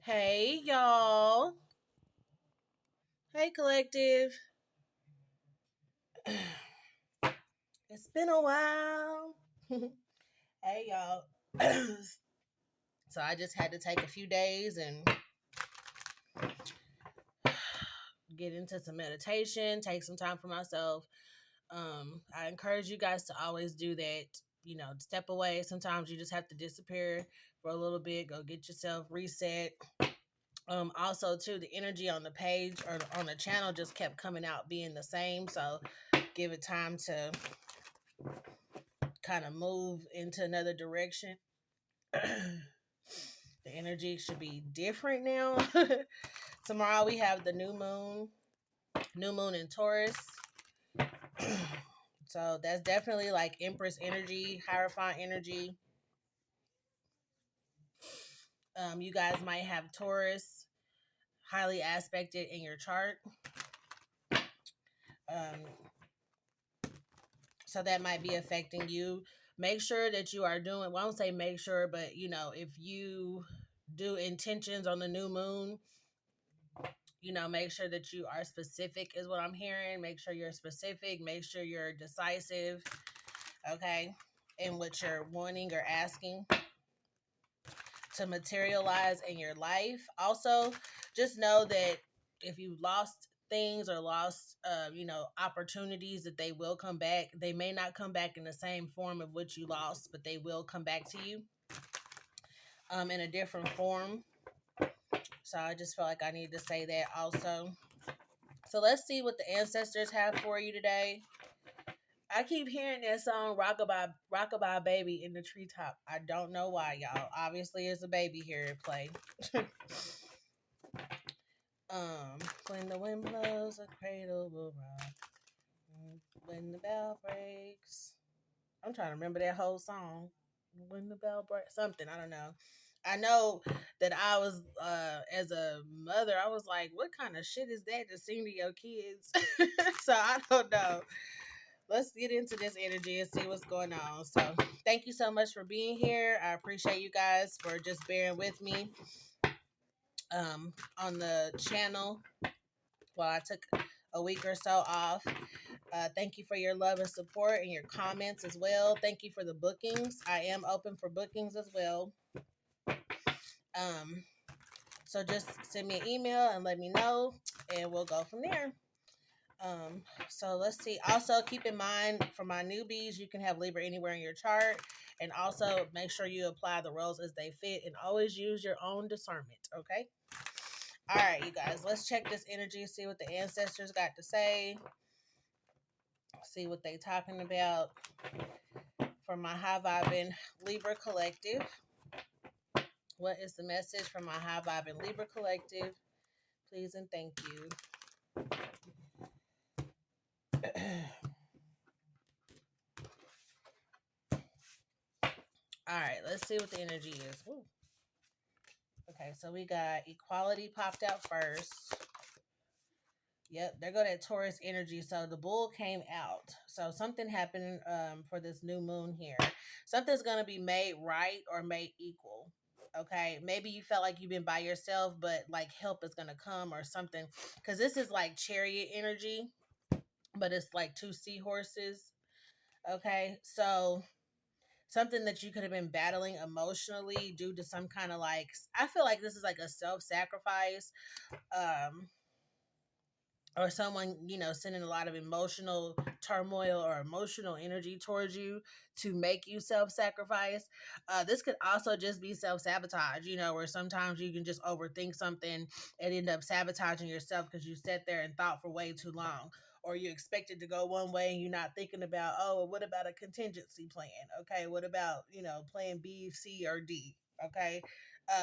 Hey, y'all. Hey, collective. It's been a while. Hey, y'all. So, I just had to take a few days and get into some meditation, take some time for myself. I encourage you guys to always do that. Step away. Sometimes you just have to disappear for a little bit, go get yourself reset. Also, too, the energy on the page or on the channel just kept coming out being the same. So, give it time to kind of move into another direction. The energy should be different now. Tomorrow we have the new moon in Taurus. So that's definitely like Empress energy, Hierophant energy. You guys might have Taurus highly aspected in your chart. Um, so that might be affecting you. Make sure that you are doing, well, I won't say make sure, but if you do intentions on the new moon, make sure that you are specific, is what I'm hearing. Make sure you're specific, make sure you're decisive, okay, in what you're wanting or asking to materialize in your life. Also, just know that if you lost things or lost opportunities, that they will come back. They may not come back in the same form of what you lost, but they will come back to you in a different form. So I just feel like I need to say that also. So let's see what the ancestors have for you today. I keep hearing that song Rockabye Rockabye Baby in the treetop. I don't know why, y'all. Obviously it's a baby here at play. When the wind blows, a cradle will rock. When the bell breaks. I'm trying to remember that whole song. When the bell breaks, something, I don't know. I know that I was, as a mother, I was like, what kind of shit is that to sing to your kids? So I don't know. Let's get into this energy and see what's going on. So thank you so much for being here. I appreciate you guys for just bearing with me on the channel while I took a week or so off. Thank you for your love and support and your comments as well. Thank you for the bookings. I am open for bookings as well. Um, so just send me an email and let me know, and we'll go from there. So let's see. Also, keep in mind for my newbies, you can have Libra anywhere in your chart, and also make sure you apply the roles as they fit, and always use your own discernment. Okay. All right, you guys. Let's check this energy. See what the ancestors got to say. See what they talking about for my high vibing Libra collective. What is the message from my high vibing Libra collective? Please and thank you. All right, let's see what the energy is. Woo. Okay, so we got equality popped out first. Yep, there go that Taurus energy. So the bull came out. So something happened for this new moon here. Something's going to be made right or made equal. Okay, maybe you felt like you've been by yourself, but like help is going to come or something. Because this is like chariot energy, but it's like two seahorses. Okay, so something that you could have been battling emotionally due to some kind of like, I feel like this is like a self-sacrifice. Or someone, sending a lot of emotional turmoil or emotional energy towards you to make you self-sacrifice. This could also just be self-sabotage, where sometimes you can just overthink something and end up sabotaging yourself because you sat there and thought for way too long, or you expect it to go one way and you're not thinking about, oh, what about a contingency plan? Okay, what about, plan B, C, or D? Okay,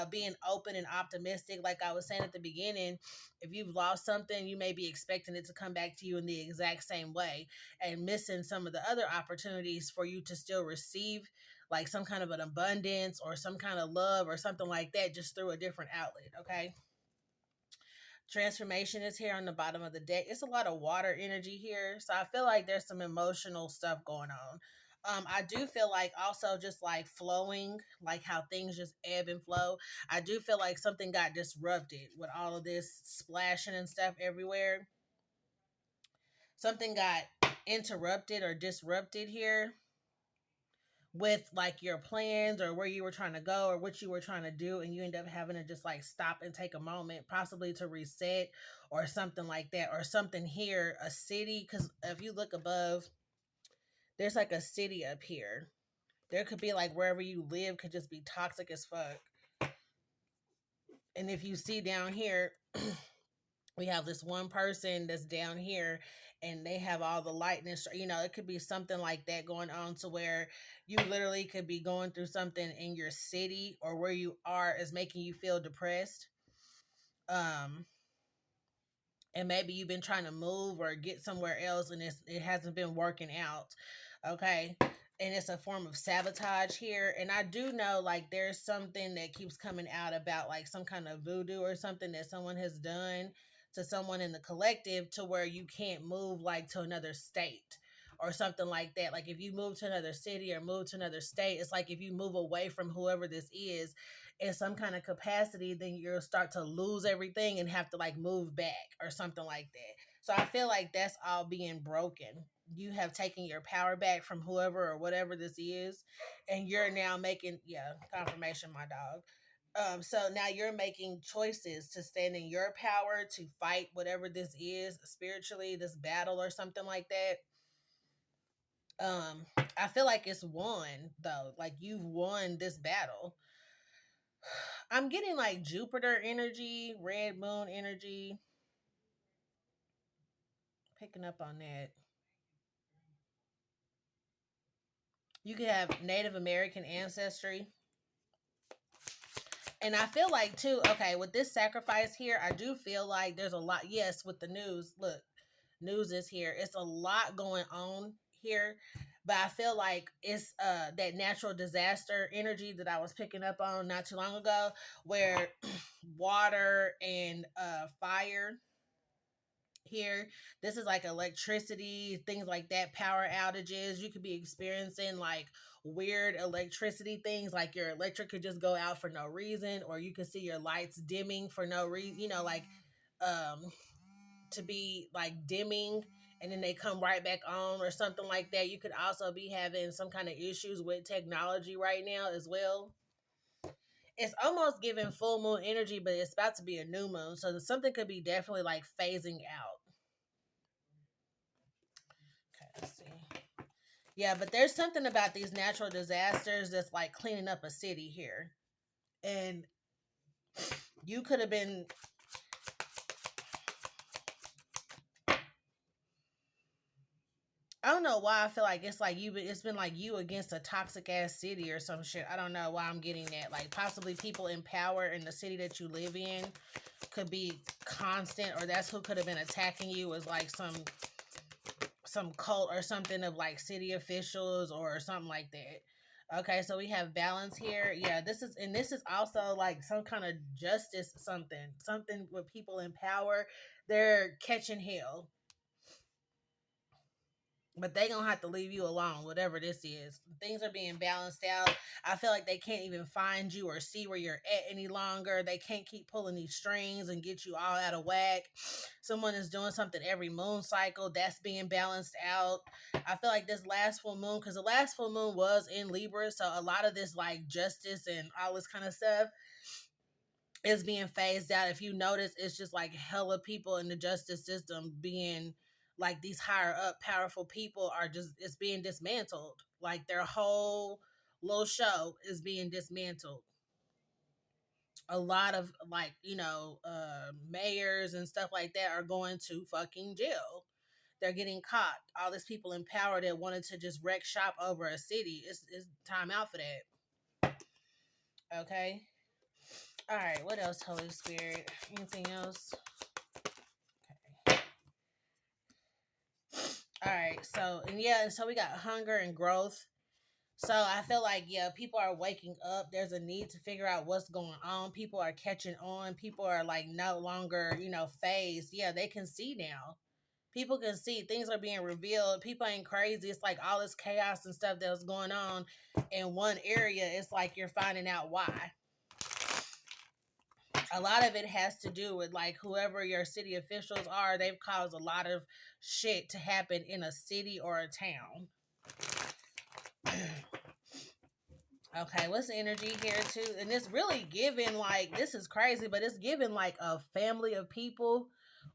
being open and optimistic. Like I was saying at the beginning, if you've lost something, you may be expecting it to come back to you in the exact same way and missing some of the other opportunities for you to still receive like some kind of an abundance or some kind of love or something like that, just through a different outlet. Okay. Transformation is here on the bottom of the deck. It's a lot of water energy here. So I feel like there's some emotional stuff going on. I do feel like also just like flowing, like how things just ebb and flow. I do feel like something got disrupted with all of this splashing and stuff everywhere. Something got interrupted or disrupted here with like your plans or where you were trying to go or what you were trying to do, and you end up having to just like stop and take a moment possibly to reset or something like that, or something here, a city, because if you look above, there's like a city up here. There could be like wherever you live could just be toxic as fuck. And if you see down here, we have this one person that's down here and they have all the lightness, it could be something like that going on, to where you literally could be going through something in your city or where you are is making you feel depressed. um and maybe you've been trying to move or get somewhere else and it hasn't been working out. Okay. And it's a form of sabotage here. And I do know like there's something that keeps coming out about like some kind of voodoo or something that someone has done to someone in the collective, to where you can't move like to another state or something like that. Like if you move to another city or move to another state, it's like if you move away from whoever this is in some kind of capacity, then you'll start to lose everything and have to like move back or something like that. So I feel like that's all being broken. You have taken your power back from whoever or whatever this is, and you're now making, yeah, confirmation, my dog. So now you're making choices to stand in your power to fight whatever this is spiritually, this battle or something like that. I feel like it's won though. Like you've won this battle. I'm getting like Jupiter energy, red moon energy, picking up on that. You could have Native American ancestry. And I feel like too, okay, with this sacrifice here, I do feel like there's a lot. Yes, with the news, look, news is here. It's a lot going on here, but I feel like it's that natural disaster energy that I was picking up on not too long ago, where water and fire here. This is like electricity, things like that, power outages. You could be experiencing like weird electricity things, like your electric could just go out for no reason, or you could see your lights dimming for no reason, like um to be like dimming and then they come right back on or something like that. You could also be having some kind of issues with technology right now as well. It's almost giving full moon energy, but it's about to be a new moon, so something could be definitely like phasing out. Okay, let's see. Yeah, but there's something about these natural disasters that's like cleaning up a city here. And you could have been, I don't know why I feel like it's like it's been like you against a toxic ass city or some shit. I don't know why I'm getting that. Like possibly people in power in the city that you live in could be constant, or that's who could have been attacking you, was like some cult or something of like city officials or something like that. Okay, so we have balance here. Yeah, this is also like some kind of justice, something with people in power. They're catching hell, but they gonna have to leave you alone, whatever this is. Things are being balanced out. I feel like they can't even find you or see where you're at any longer. They can't keep pulling these strings and get you all out of whack. Someone is doing something every moon cycle that's being balanced out. I feel like this last full moon, because the last full moon was in Libra, so a lot of this like justice and all this kind of stuff is being phased out. If you notice, it's just like hella people in the justice system being like these higher up powerful people are just, it's being dismantled. Like their whole little show is being dismantled. A lot of like, mayors and stuff like that are going to fucking jail. They're getting caught. All these people in power that wanted to just wreck shop over a city. It's time out for that. Okay. All right, what else, Holy Spirit? Anything else? Okay. All right, so and yeah, so we got hunger and growth. So I feel like yeah, people are waking up. There's a need to figure out what's going on. People are catching on. People are like no longer, phased. Yeah, they can see now. People can see things are being revealed. People ain't crazy. It's like all this chaos and stuff that was going on in one area. It's like you're finding out why. A lot of it has to do with like whoever your city officials are. They've caused a lot of shit to happen in a city or a town. Okay, what's the energy here too? And it's really giving like, this is crazy, but it's giving like a family of people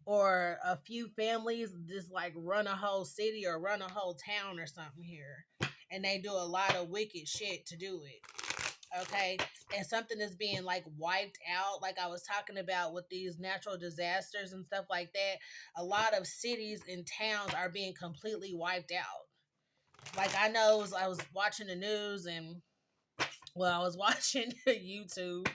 or a few families just like run a whole city or run a whole town or something here. And they do a lot of wicked shit to do it. Okay, and something is being like wiped out, like I was talking about with these natural disasters and stuff like that. A lot of cities and towns are being completely wiped out. Like I know I was watching the news and I was watching YouTube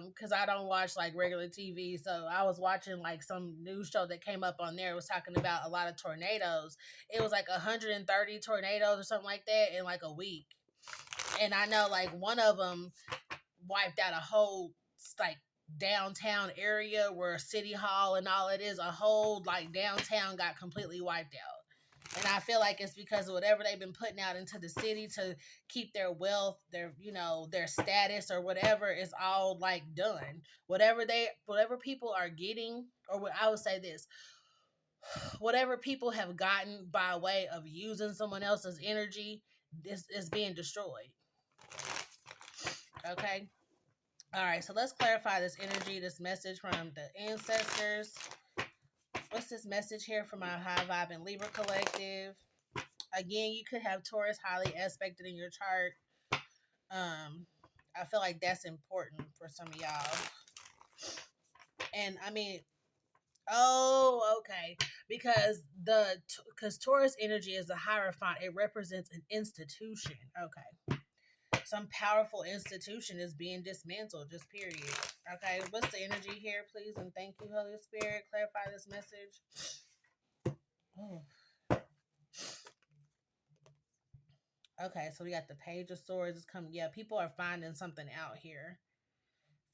because I don't watch like regular TV. So I was watching like some news show that came up on there. It was talking about a lot of tornadoes. It was like 130 tornadoes or something like that in like a week. And I know like one of them wiped out a whole like downtown area where City Hall and all it is, a whole like downtown got completely wiped out. And I feel like it's because of whatever they've been putting out into the city to keep their wealth, their, you know, their status or whatever is all like done. Whatever people are getting, or what I would say this, whatever people have gotten by way of using someone else's energy, this is being destroyed. Okay. All right. So let's clarify this energy, this message from the ancestors. What's this message here from our High Vibe and Libra Collective? Again, you could have Taurus highly aspected in your chart. I feel like that's important for some of y'all. And I mean, okay, because Taurus energy is a hierophant. It represents an institution. Okay, some powerful institution is being dismantled. Just period. Okay, what's the energy here, please? And thank you, Holy Spirit. Clarify this message. Oh. Okay, so we got the Page of Swords is coming. Yeah, people are finding something out here.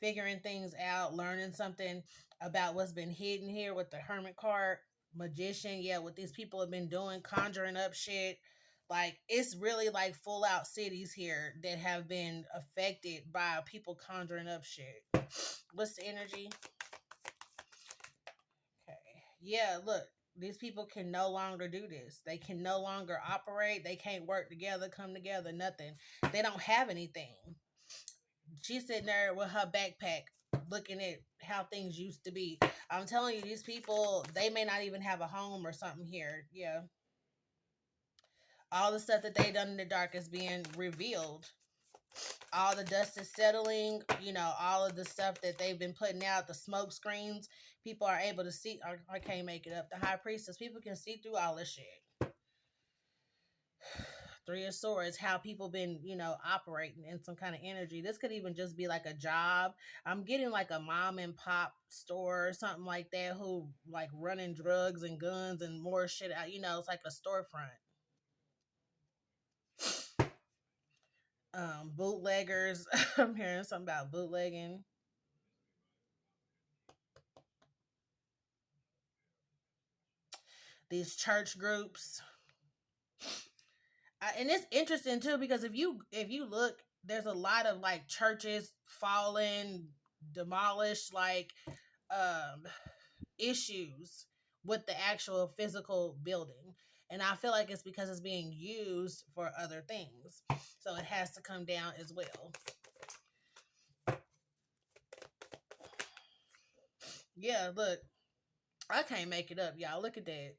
Figuring things out, learning something about what's been hidden here with the Hermit card. Magician, yeah, what these people have been doing, conjuring up shit. Like, it's really like full out cities here that have been affected by people conjuring up shit. What's the energy? Okay. Yeah, look. These people can no longer do this. They can no longer operate. They can't work together, come together, nothing. They don't have anything. She's sitting there with her backpack looking at how things used to be. I'm telling you, these people, they may not even have a home or something here. Yeah. All the stuff that they done in the dark is being revealed. All the dust is settling. You know, all of the stuff that they've been putting out, the smoke screens, people are able to see. I can't make it up. The High Priestess, people can see through all this shit. Three of Swords, how people been, you know, operating in some kind of energy. This could even just be like a job. I'm getting like a mom and pop store or something like that who like running drugs and guns and more shit out. You know, it's like a storefront. Bootleggers. I'm hearing something about bootlegging. These church groups. And it's interesting too because if you look, there's a lot of like churches falling, demolished, like issues with the actual physical building. And I feel like it's because it's being used for other things. So it has to come down as well. Yeah, look. I can't make it up, y'all. Look at that.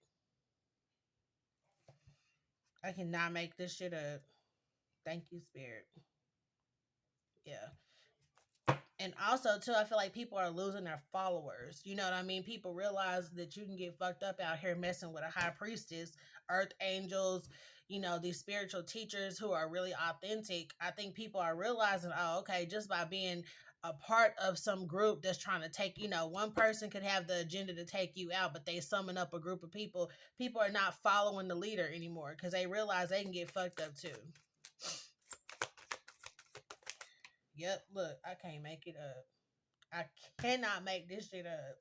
I cannot make this shit up. Thank you, Spirit. Yeah. And also too, I feel like people are losing their followers. You know what I mean? People realize that you can get fucked up out here messing with a high priestess, earth angels, you know, these spiritual teachers who are really authentic. I think people are realizing, oh, okay, just by being a part of some group that's trying to take, you know, one person could have the agenda to take you out, but they summon up a group of people. People are not following the leader anymore because they realize they can get fucked up too. Yep, look, I can't make it up. I cannot make this shit up.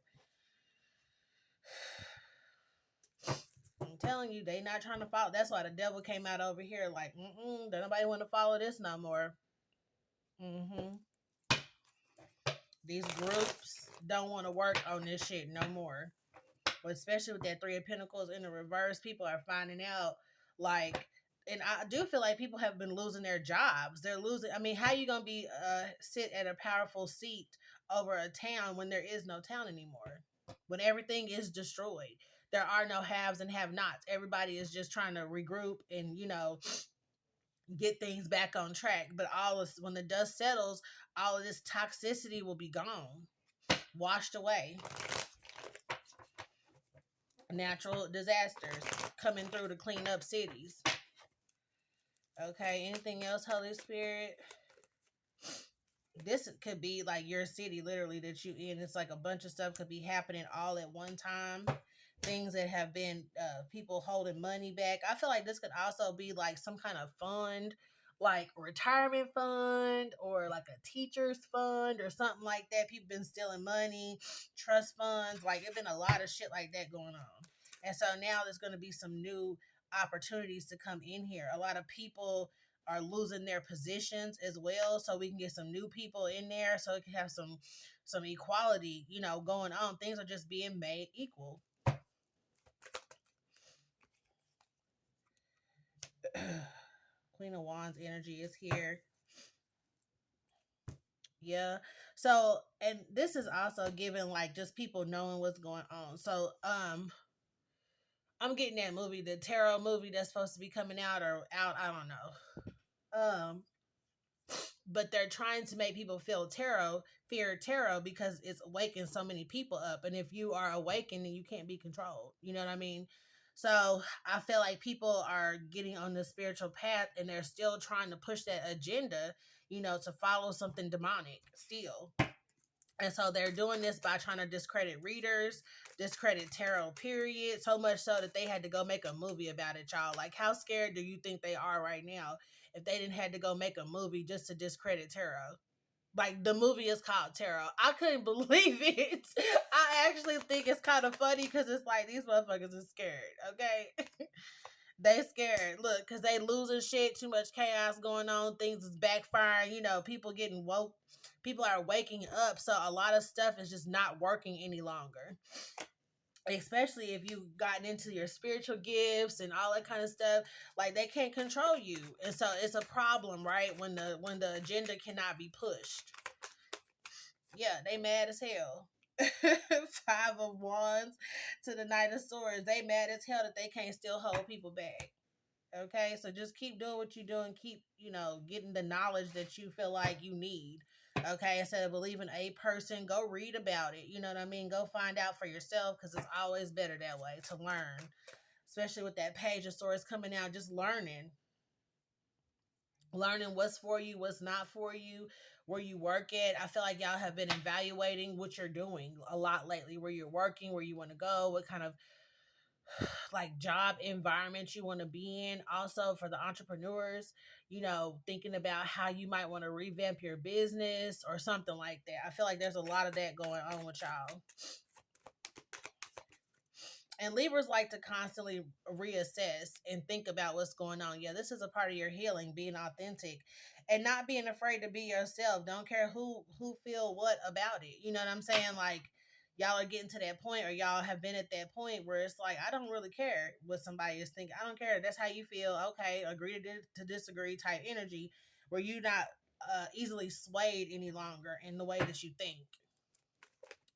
telling you, they not trying to follow. That's why the devil came out over here like, don't nobody want to follow this no more. Mm-hmm. These groups don't want to work on this shit no more. But especially with that Three of Pentacles in the reverse, people are finding out, like, and I do feel like people have been losing their jobs. They're losing. I mean, how you gonna be sit at a powerful seat over a town when there is no town anymore? When everything is destroyed, there are no haves and have-nots. Everybody is just trying to regroup and get things back on track. But when the dust settles, all of this toxicity will be gone, washed away. Natural disasters coming through to clean up cities. Okay, anything else, Holy Spirit? This could be like your city, literally, that you in. It's like a bunch of stuff could be happening all at one time. Things that have been people holding money back. I feel like this could also be like some kind of fund, like retirement fund or like a teacher's fund or something like that. People been stealing money, trust funds. Like it's been a lot of shit like that going on. And so now there's going to be some new opportunities to come in here. A lot of people are losing their positions as well, so we can get some new people in there, so it can have some equality, going on. Things are just being made equal. Queen of Wands energy is here. Yeah. So, and this is also giving like just people knowing what's going on. So, I'm getting that movie, the tarot movie that's supposed to be coming out or out, I don't know. But they're trying to make people fear tarot because it's waking so many people up. And if you are awakened, then you can't be controlled. You know what I mean? So I feel like people are getting on the spiritual path and they're still trying to push that agenda, to follow something demonic still. And so they're doing this by trying to discredit readers, discredit tarot, period. So much so that they had to go make a movie about it, y'all. Like, how scared do you think they are right now if they didn't had to go make a movie just to discredit tarot? Like, the movie is called Tarot. I couldn't believe it. I actually think it's kind of funny because it's like these motherfuckers are scared, okay? They scared. Look, because they losing shit, too much chaos going on, things is backfiring, people getting woke. People are waking up, so a lot of stuff is just not working any longer. Especially if you've gotten into your spiritual gifts and all that kind of stuff, like they can't control you, and so it's a problem, right? When the agenda cannot be pushed. Yeah, they mad as hell. Five of Wands to the Knight of Swords. They mad as hell that they can't still hold people back. Okay, so just keep doing what you're doing. Keep, getting the knowledge that you feel like you need. Okay, instead of believing a person, go read about it. You know what I mean? Go find out for yourself because it's always better that way to learn. Especially with that Page of Swords coming out, just learning what's for you, what's not for you, where you work at. I feel like y'all have been evaluating what you're doing a lot lately, where you're working, where you want to go, what kind of like job environment you want to be in. Also for the entrepreneurs, thinking about how you might want to revamp your business or something like that. I feel like there's a lot of that going on with y'all. And Libras like to constantly reassess and think about what's going on. Yeah, this is a part of your healing, being authentic and not being afraid to be yourself. Don't care who feel what about it. You know what I'm saying? Like, y'all are getting to that point, or y'all have been at that point where it's like, I don't really care what somebody is thinking. I don't care. That's how you feel. Okay, agree to disagree type energy, where you're not easily swayed any longer in the way that you think.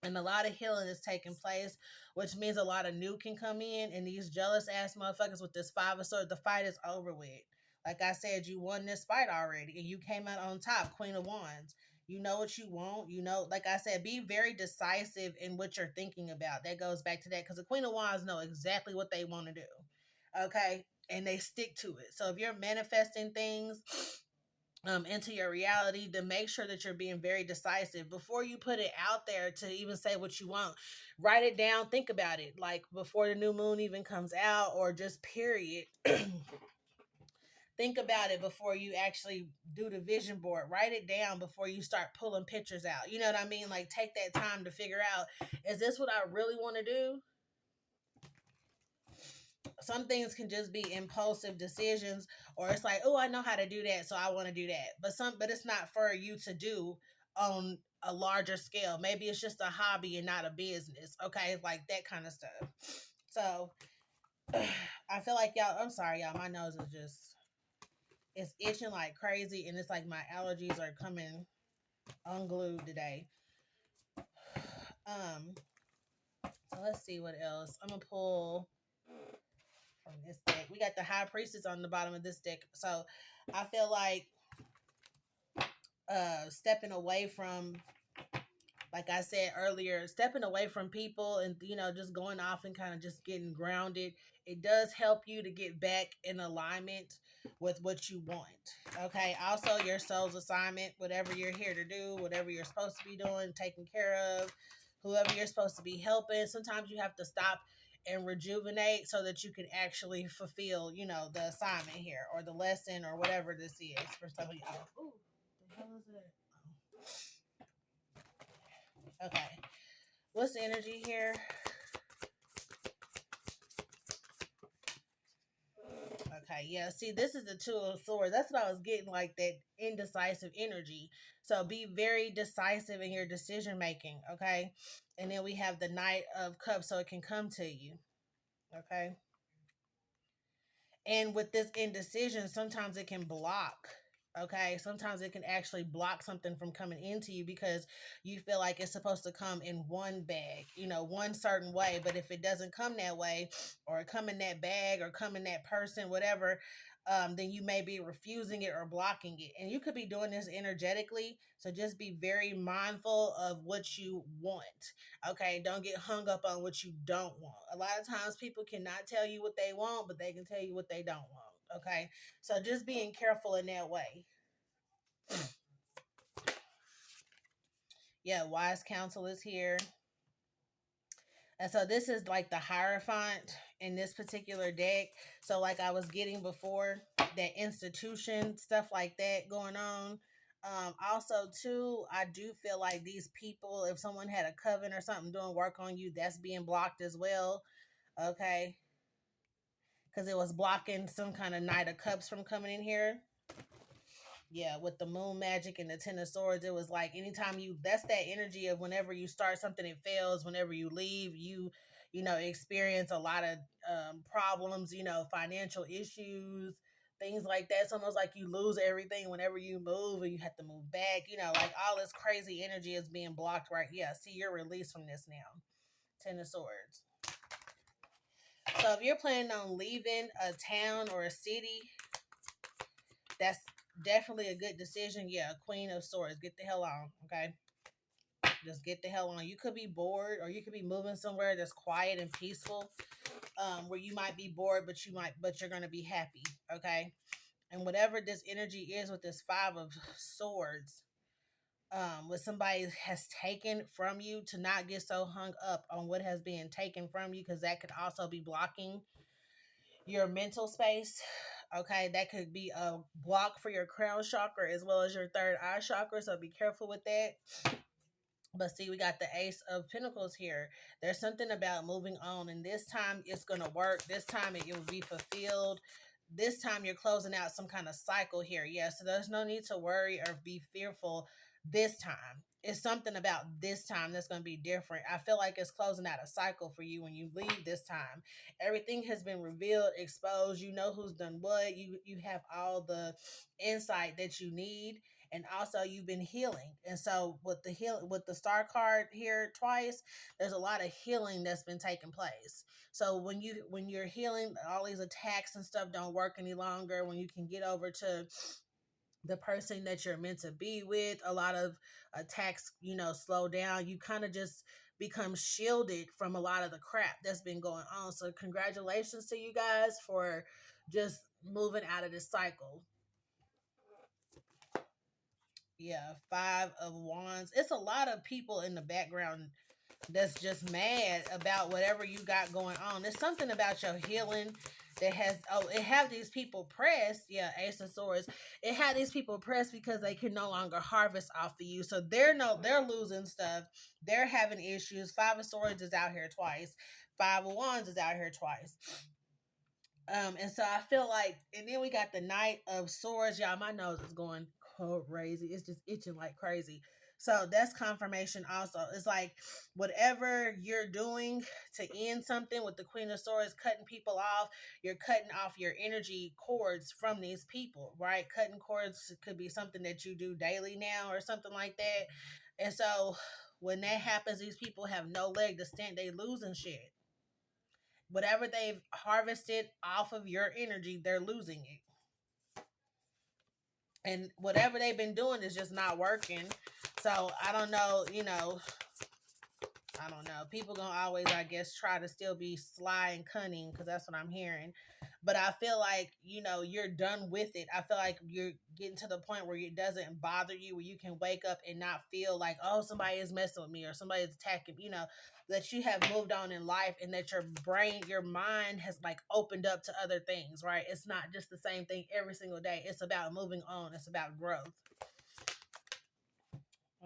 And a lot of healing is taking place, which means a lot of new can come in. And these jealous ass motherfuckers with this Five of Swords, the fight is over with. Like I said, you won this fight already, and you came out on top, Queen of Wands. You know what you want. Like I said, be very decisive in what you're thinking about. That goes back to that, because the Queen of Wands know exactly what they want to do. Okay? And they stick to it. So if you're manifesting things into your reality, to make sure that you're being very decisive before you put it out there to even say what you want. Write it down, think about it, like before the new moon even comes out, or just period. Think about it before you actually do the vision board. Write it down before you start pulling pictures out. You know what I mean? Like, take that time to figure out, is this what I really want to do? some things can just be impulsive decisions, or it's like, oh, I know how to do that, so I want to do that. But it's not for you to do on a larger scale. Maybe it's just a hobby and not a business. Okay, like that kind of stuff. So I feel like y'all. I'm sorry, y'all. My nose is just it's itching like crazy, and it's like my allergies are coming unglued today. Um. So let's see what else. I'm gonna pull from this deck. We got the High Priestess on the bottom of this deck. So I feel like stepping away from, like I said earlier, stepping away from people and just going off and kind of just getting grounded. It does help you to get back in alignment with what you want. Okay. Also, your soul's assignment, whatever you're here to do, whatever you're supposed to be doing, taking care of, whoever you're supposed to be helping. Sometimes you have to stop and rejuvenate so that you can actually fulfill, the assignment here or the lesson or whatever this is for some of y'all. Ooh, the hell is it? Oh. Okay. What's the energy here? Okay, yeah. See, this is the Two of Swords. That's what I was getting, like that indecisive energy. So be very decisive in your decision making, okay? And then we have the Knight of Cups, so it can come to you, okay? And with this indecision, sometimes it can block. Okay. Sometimes it can actually block something from coming into you because you feel like it's supposed to come in one bag, one certain way. But if it doesn't come that way, or come in that bag, or come in that person, whatever, then you may be refusing it or blocking it. And you could be doing this energetically. So just be very mindful of what you want. Okay, don't get hung up on what you don't want. A lot of times people cannot tell you what they want, but they can tell you what they don't want. Okay, so just being careful in that way. Yeah, wise counsel is here. And so this is like the Hierophant in this particular deck. So like I was getting before, that institution, stuff like that going on. Also too, I do feel like these people, if someone had a coven or something doing work on you, that's being blocked as well. Okay. Because it was blocking some kind of Knight of Cups from coming in here. Yeah, with the moon magic and the Ten of Swords, it was like anytime that's that energy of whenever you start something, it fails. Whenever you leave, experience a lot of problems, financial issues, things like that. It's almost like you lose everything whenever you move and you have to move back, like all this crazy energy is being blocked right. Yeah, see, you're released from this now. Ten of Swords. So if you're planning on leaving a town or a city, that's definitely a good decision. Yeah, Queen of Swords. Get the hell on, okay? Just get the hell on. You could be bored, or you could be moving somewhere that's quiet and peaceful, where you might be bored, but you're gonna be happy, okay? And whatever this energy is with this Five of Swords, what somebody has taken from you, to not get so hung up on what has been taken from you, because that could also be blocking your mental space. Okay, that could be a block for your crown chakra as well as your third eye chakra. So be careful with that. But see, we got the Ace of Pentacles here. There's something about moving on, and this time it's going to work. This time it will be fulfilled. This time you're closing out some kind of cycle here. Yeah, so there's no need to worry or be fearful this time. It's something about this time that's going to be different. I feel like it's closing out a cycle for you when you leave this time. Everything has been revealed, exposed. You know who's done what. You have all the insight that you need, and also you've been healing. And so with the Star card here twice, there's a lot of healing that's been taking place. So when you're healing, all these attacks and stuff don't work any longer. When you can get over to the person that you're meant to be with, a lot of attacks, slow down. You kind of just become shielded from a lot of the crap that's been going on. So congratulations to you guys for just moving out of this cycle. Yeah, Five of Wands. It's a lot of people in the background that's just mad about whatever you got going on. There's something about your healing that it have these people pressed. Yeah, Ace of Swords. It had these people pressed because they can no longer harvest off of you. So they're losing stuff. They're having issues. Five of Swords is out here twice. Five of Wands is out here twice. And so I feel like, and then we got the Knight of Swords. Y'all, my nose is going crazy. It's just itching like crazy. So that's confirmation also. It's like whatever you're doing to end something with the Queen of Swords, cutting people off, you're cutting off your energy cords from these people, right? Cutting cords could be something that you do daily now or something like that. And so when that happens, these people have no leg to stand. They losing shit. Whatever they've harvested off of your energy, they're losing it. And whatever they've been doing is just not working. So I don't know, I don't know. People gonna always, I guess, try to still be sly and cunning because that's what I'm hearing. But I feel like you're done with it. I feel like you're getting to the point where it doesn't bother you, where you can wake up and not feel like, oh, somebody is messing with me or somebody is attacking. That you have moved on in life and that your brain, your mind has like opened up to other things. Right? It's not just the same thing every single day. It's about moving on. It's about growth.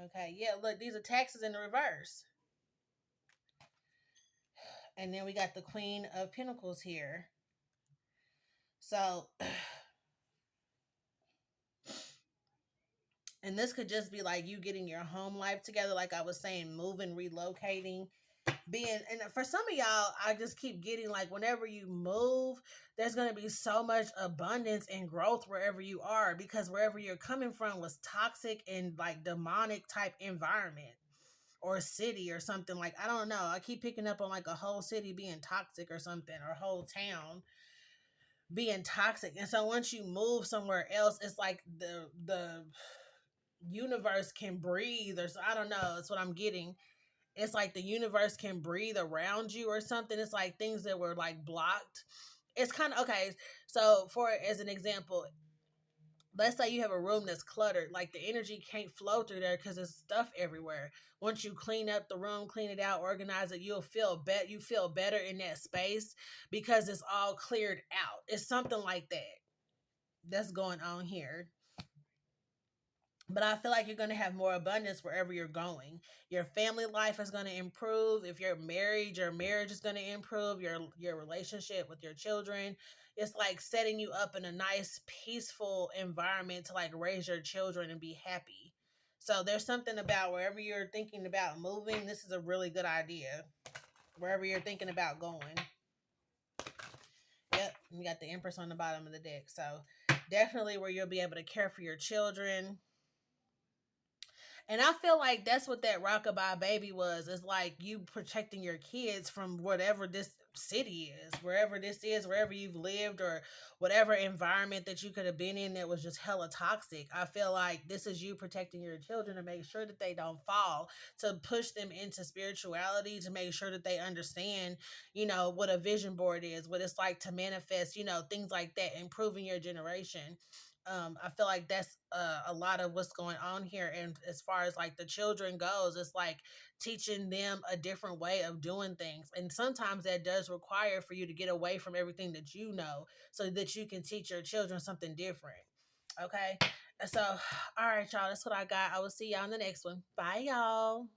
Okay. Yeah. Look, these are taxes in the reverse. And then we got the Queen of Pentacles here. So, and this could just be like you getting your home life together, like I was saying, moving, relocating, being, and for some of y'all, I just keep getting like whenever you move, there's going to be so much abundance and growth wherever you are, because wherever you're coming from was toxic and like demonic type environment or city or something. Like, I don't know. I keep picking up on like a whole city being toxic or something, or a whole town being toxic. And so once you move somewhere else, it's like the universe can breathe, or so, I don't know, it's what I'm getting. It's like the universe can breathe around you or something. It's like things that were like blocked. It's kind of okay. So for as an example, let's say you have a room that's cluttered, like the energy can't flow through there because there's stuff everywhere. Once you clean up the room, clean it out, organize it, you feel better in that space because it's all cleared out. It's something like that that's going on here. But I feel like you're going to have more abundance wherever you're going. Your family life is going to improve. If you're married, your marriage is going to improve. Your relationship with your children, it's like setting you up in a nice, peaceful environment to like raise your children and be happy. So there's something about wherever you're thinking about moving, this is a really good idea. Wherever you're thinking about going. Yep, you got the Empress on the bottom of the deck. So definitely where you'll be able to care for your children. And I feel like that's what that rockabye baby was. It's like you protecting your kids from whatever this city is, wherever this is, wherever you've lived, or whatever environment that you could have been in that was just hella toxic. I feel like this is you protecting your children to make sure that they don't fall, to push them into spirituality, to make sure that they understand, what a vision board is, what it's like to manifest, things like that, improving your generation. I feel like that's a lot of what's going on here. And as far as like the children goes, it's like teaching them a different way of doing things. And sometimes that does require for you to get away from everything that you know so that you can teach your children something different. Okay. So, all right, y'all, that's what I got. I will see y'all in the next one. Bye, y'all.